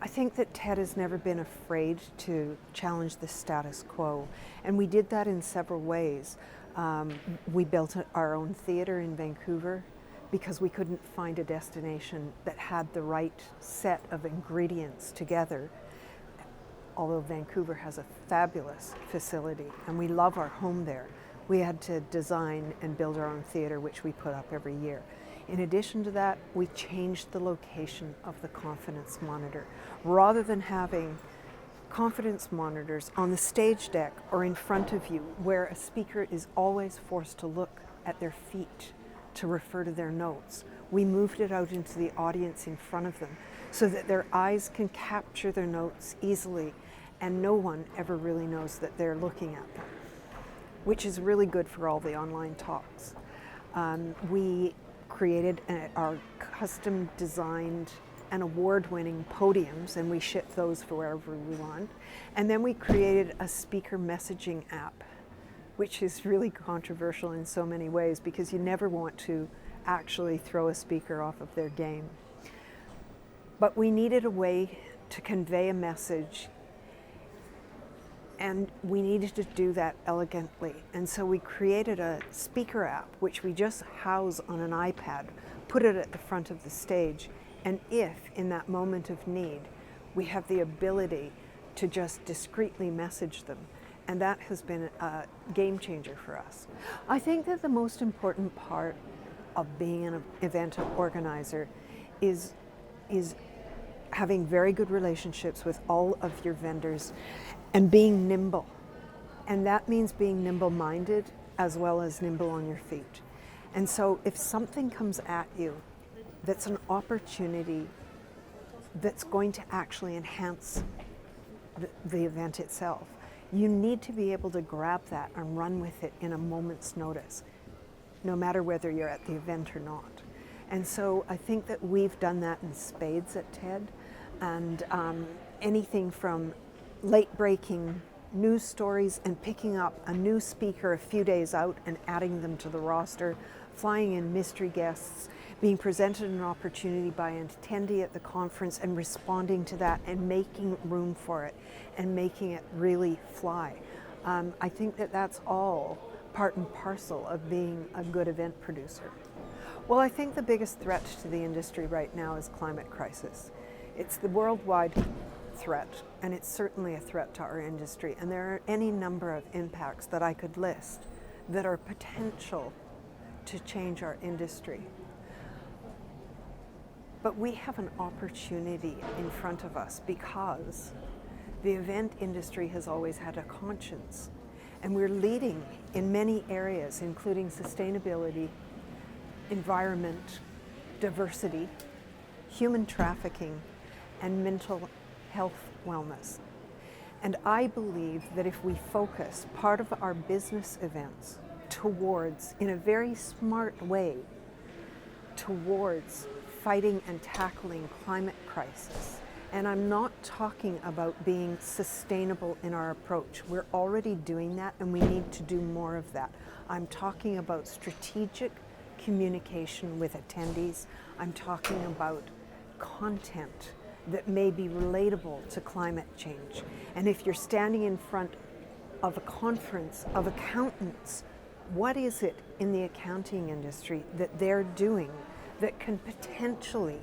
I think that TED has never been afraid to challenge the status quo, and we did that in several ways. We built our own theatre in Vancouver because we couldn't find a destination that had the right set of ingredients together, although Vancouver has a fabulous facility and we love our home there. We had to design and build our own theatre, which we put up every year. In addition to that, we changed the location of the confidence monitor. Rather than having confidence monitors on the stage deck or in front of you, where a speaker is always forced to look at their feet to refer to their notes, we moved it out into the audience in front of them so that their eyes can capture their notes easily and no one ever really knows that they're looking at them, which is really good for all the online talks. We created our custom designed and award-winning podiums, and we ship those for wherever we want. And then we created a speaker messaging app, which is really controversial in so many ways because you never want to actually throw a speaker off of their game. But we needed a way to convey a message, and we needed to do that elegantly. And so we created a speaker app, which we just house on an iPad, put it at the front of the stage, and if in that moment of need, we have the ability to just discreetly message them. And that has been a game changer for us. I think that the most important part of being an event organizer is having very good relationships with all of your vendors and being nimble. And that means being nimble-minded as well as nimble on your feet. And so if something comes at you that's an opportunity that's going to actually enhance the event itself, you need to be able to grab that and run with it in a moment's notice, no matter whether you're at the event or not. And so I think that we've done that in spades at TED, and anything from late-breaking news stories and picking up a new speaker a few days out and adding them to the roster, flying in mystery guests, being presented an opportunity by an attendee at the conference and responding to that and making room for it and making it really fly. I think that that's all part and parcel of being a good event producer. Well, I think the biggest threat to the industry right now is climate crisis. It's the worldwide threat, and it's certainly a threat to our industry. And there are any number of impacts that I could list that are potential to change our industry. But we have an opportunity in front of us because the event industry has always had a conscience. And we're leading in many areas, including sustainability, environment, diversity, human trafficking, and mental health wellness. And I believe that if we focus part of our business events towards, in a very smart way, towards fighting and tackling climate crisis, and I'm not talking about being sustainable in our approach. We're already doing that, and we need to do more of that. I'm talking about strategic communication with attendees. I'm talking about content that may be relatable to climate change. And if you're standing in front of a conference of accountants, what is it in the accounting industry that they're doing that can potentially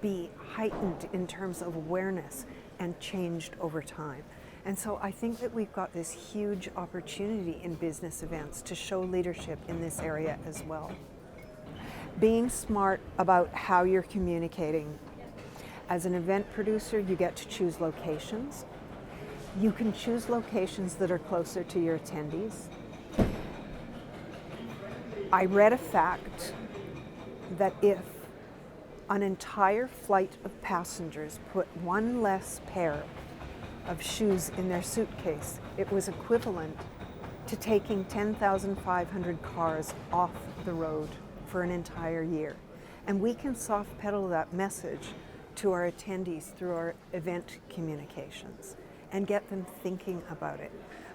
be heightened in terms of awareness and changed over time? And so I think that we've got this huge opportunity in business events to show leadership in this area as well. Being smart about how you're communicating. As an event producer, you get to choose locations. You can choose locations that are closer to your attendees. I read a fact that if an entire flight of passengers put one less pair of shoes in their suitcase, it was equivalent to taking 10,500 cars off the road for an entire year. And we can soft pedal that message to our attendees through our event communications and get them thinking about it.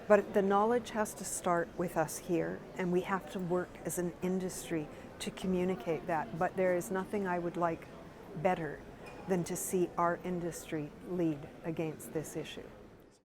But the knowledge has to start with us here, and we have to work as an industry to communicate that. But there is nothing I would like better than to see our industry lead against this issue.